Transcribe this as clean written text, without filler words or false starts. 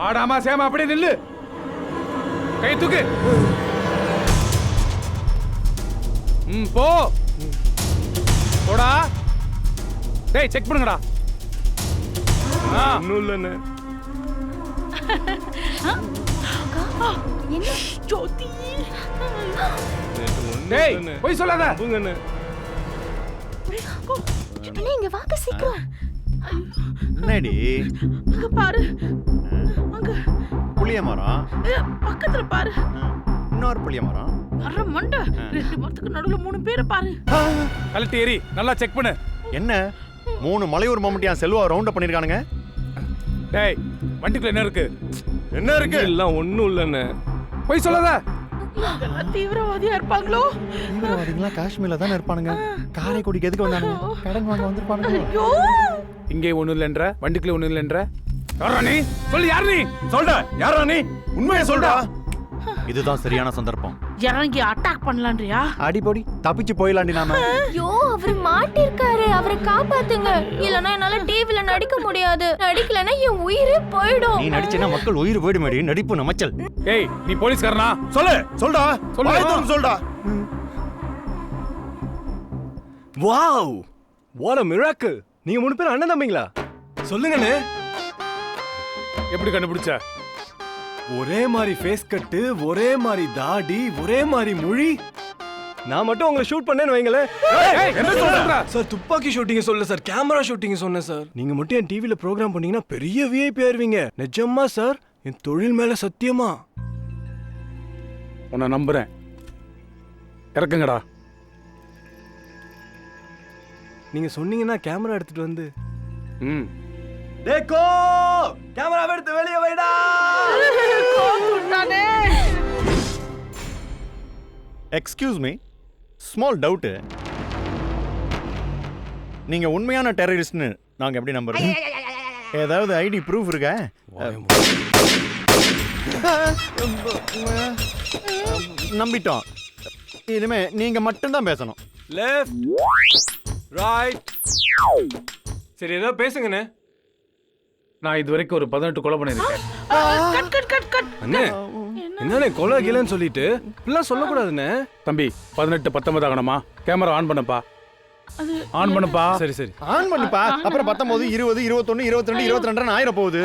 ஆடாமா சேமா அப்படியே நில்லு. கை தூக்கு. போ போடா. டேய் செக் பண்ணுங்கடா. ஒன்றும் இல்லைண்ணே. என்ன ஜோதி? டேய் போய் சொல்லாத. பூங்கண்ணே. அண்ணே இங்க வாங்க சீக்கிரம். என்னடி அங்க பாரு, அங்க புளிய மரம், பக்கத்துல பாரு, இன்னொரு புளிய மரம். வர்ற மண்டை ரெண்டு மரத்துக்கு நடுவுல 3 பேரை பாரு. கழட்டி ஏறி நல்லா செக் பண்ணு. என்ன 3 மலையூர் மம்முட்டியா செல்வா ரவுண்ட் பண்ணிருக்கானுங்க. டேய் வண்டிக்குள்ள என்ன இருக்கு? என்ன இருக்கு? எல்லாம் ஒன்றும் இல்லைண்ணே. போய் சொல்லாத. இதெல்லாம் தீவிரவாதியா இருப்பாங்களோ? தீவிரவாதிகளா காஷ்மீர்ல தானே இருப்பானுங்க. காரைக்குடிக்கு எதுக்கு வந்தானுங்க? கடன் வாங்க வந்திருப்பானுங்க. ஐயோ, இங்கே ஒண்ணும் இல்லன்ற, வண்டிக்குள்ள ஒண்ணும் இல்லன்ற. யாரா நீ? சொல்லு யார் நீ? சொல்டா, யாரா நீ? உண்மையை சொல்டா. இதுதான் சரியான சந்தர்ப்பம். இறங்கி அட்டாக் பண்ணலான்றியா? அடிபொடி தப்பிச்சு போயிடலாண்டி நாம. ஐயோ அவர் மாட்டிருக்காரு, அவரை காப்பாத்துங்க. இல்லனா என்னால டிவில நடிக்க முடியாது. நடிக்கலனா என் உயிரே போயிடும். நீ நடிச்சேன்னா மக்கள் உயிர் போயிடுமேடி. நடிப்பு நமச்சல். ஏய் நீ போலீஸ்காரனா? சொல்லு, சொல்டா, சொல்லு. சொல்டா. Wow, what a miracle. நீங்க 3 பேர் அண்ணன் தம்பிங்களா? சொல்லுங்கண்ணே. எப்படி கண்டுபிடிச்ச? ஒரே மாதிரி ஃபேஸ் கட்டு, ஒரே மாதிரி தாடி, ஒரே மாதிரி மொழி. நான் மட்டும் உங்களை ஷூட் பண்ணேன்னு வைங்களேன். ஏய் என்ன சொல்ற? சார் துப்பாக்கி ஷூட்டிங் சொல்ல சார், கேமரா ஷூட்டிங் சொன்னேன் சார். நீங்க மட்டும் என் டிவில ப்ரோக்ராம் பண்ணீங்கன்னா பெரிய விஐபி ஆயிருவீங்க. நிஜமா சார், என் தொழில் மேல சத்தியமா. உன்னை நம்புறேன். இறக்குங்கடா. நீங்க சொன்னீங்கன்னா கேமரா எடுத்துட்டு வந்து. ம் டேக்கோ கேமரா எடுத்து வெளியே வைடா. கோத்துட்டானே. Excuse me, small doubt. நீங்க உண்மையான டெரரிஸ்ட்னு நாங்க எப்படி நம்புறோம்? ஏதாவது ஐடி ப்ரூஃப் இருக்கா? நம்பிட்டோம். இனிமே நீங்க மட்டும்தான் பேசணும். Left right. சரி ஏதோ பேசுங்கண்ணே. நான் இது வரைக்கும் ஒரு 18 கொலை பண்ணிருக்கேன். Cut cut cut cut. அண்ணே என்னண்ணே கொலை கிலன்னு சொல்லிட்டு இப்படிலாம் சொல்லக்கூடாதுண்ணே. தம்பி 18 19 ஆகணுமா? கேமரா ஆன் பண்ணுப்பா. ஆன் பண்ணுப்பா. சரி சரி ஆன் பண்ணுப்பா. அப்புறம் 19 20 21 22 22 ஆயிரம் போகுது.